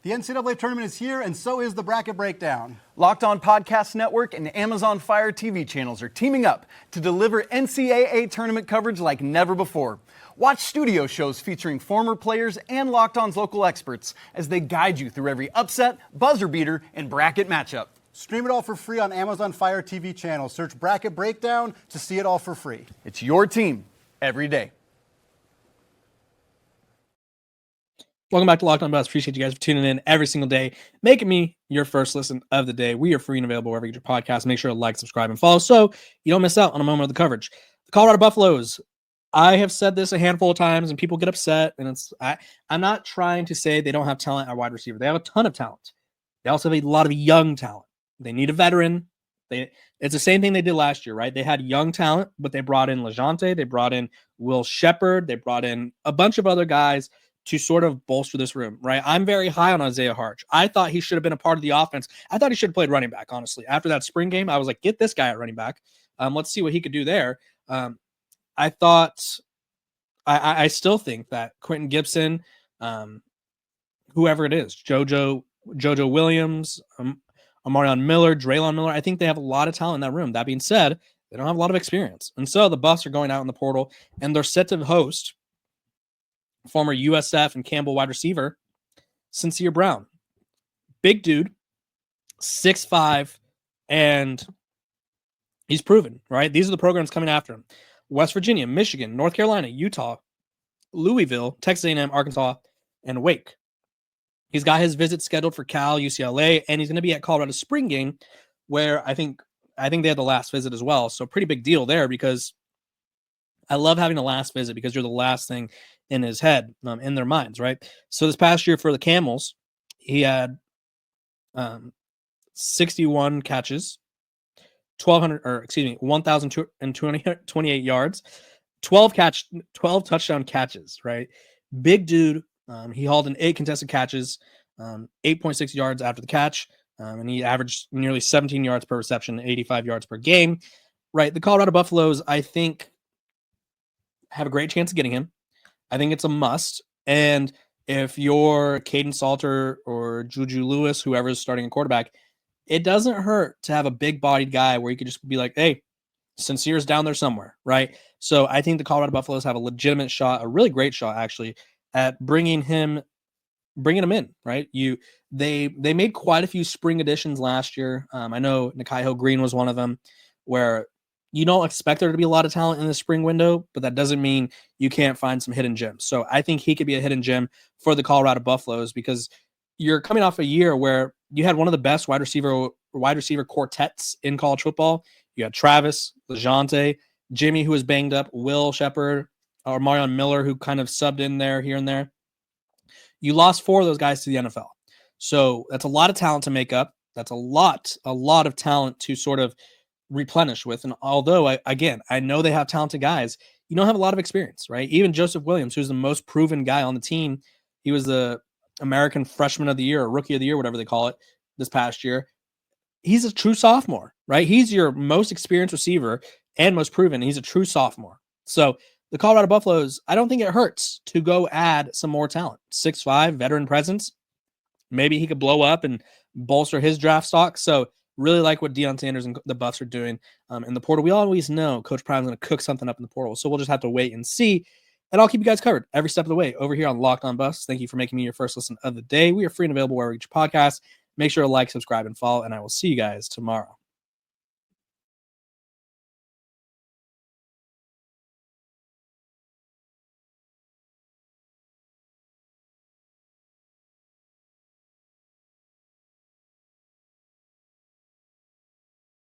The NCAA tournament is here, and so is the bracket breakdown. Locked On Podcast Network and Amazon Fire TV channels are teaming up to deliver NCAA tournament coverage like never before. Watch studio shows featuring former players and Locked On's local experts as they guide you through every upset, buzzer beater, and bracket matchup. Stream it all for free on Amazon Fire TV channel. Search Bracket Breakdown to see it all for free. It's your team every day. Welcome back to Locked On Bucks. Appreciate you guys for tuning in every single day, making me your first listen of the day. We are free and available wherever you get your podcast. Make sure to like, subscribe, and follow so you don't miss out on a moment of the coverage. The Colorado Buffaloes. I have said this a handful of times, and people get upset. And I'm not trying to say they don't have talent at wide receiver. They have a ton of talent. They also have a lot of young talent. They need a veteran. It's the same thing they did last year, right? They had young talent, but they brought in LeJounte. They brought in Will Shepard. They brought in a bunch of other guys to sort of bolster this room, right? I'm very high on Isaiah Harch. I thought he should have been a part of the offense. I thought he should have played running back, honestly. After that spring game, I was like, get this guy at running back. Let's see what he could do there. I still think that Quentin Gibson, whoever it is, JoJo Williams, Amarion Miller, Draylon Miller, I think they have a lot of talent in that room. That being said, they don't have a lot of experience. And so the Buffs are going out in the portal, and they're set to host former USF and Campbell wide receiver, Sincere Brown. Big dude, 6'5", and he's proven, right? These are the programs coming after him. West Virginia, Michigan, North Carolina, Utah, Louisville, Texas A&M, Arkansas, and Wake. He's got his visit scheduled for Cal, UCLA, and he's going to be at Colorado spring game, where I think they had the last visit as well. So pretty big deal there, because I love having the last visit because you're the last thing in his head, in their minds, right? So this past year for the Camels, he had 61 catches, 1,228 yards, 12 touchdown catches, right? Big dude. He hauled in 8 contested catches, 8.6 yards after the catch, and he averaged nearly 17 yards per reception, 85 yards per game, right? The Colorado Buffaloes, I think, have a great chance of getting him. I think it's a must. And if you're Caden Salter or Juju Lewis, whoever's starting a quarterback, it doesn't hurt to have a big-bodied guy where you could just be like, hey, Sincere's down there somewhere, right? So I think the Colorado Buffaloes have a legitimate shot, a really great shot, actually, at bringing him in, right? They made quite a few spring additions last year. I know Nikaiho Green was one of them, where you don't expect there to be a lot of talent in the spring window, but that doesn't mean you can't find some hidden gems. So I think he could be a hidden gem for the Colorado Buffaloes, because you're coming off a year where you had one of the best wide receiver quartets in college football. You had Travis, LeJounte, Jimmy, who was banged up, Will Shepard, or Marion Miller, who kind of subbed in there, here and there. You lost 4 of those guys to the NFL. So that's a lot of talent to make up. That's a lot of talent to sort of replenish with. And although I know they have talented guys, you don't have a lot of experience, right? Even Joseph Williams, who's the most proven guy on the team, he was the American Freshman of the Year or Rookie of the Year, whatever they call it, this past year. He's a true sophomore, right? He's your most experienced receiver and most proven. He's a true sophomore. So the Colorado Buffaloes, I don't think it hurts to go add some more talent. 6'5", veteran presence. Maybe he could blow up and bolster his draft stock. So really like what Deion Sanders and the Buffs are doing in the portal. We always know Coach Prime's going to cook something up in the portal, so we'll just have to wait and see. And I'll keep you guys covered every step of the way over here on Locked On Buffs. Thank you for making me your first listen of the day. We are free and available wherever you get your podcast. Make sure to like, subscribe, and follow, and I will see you guys tomorrow.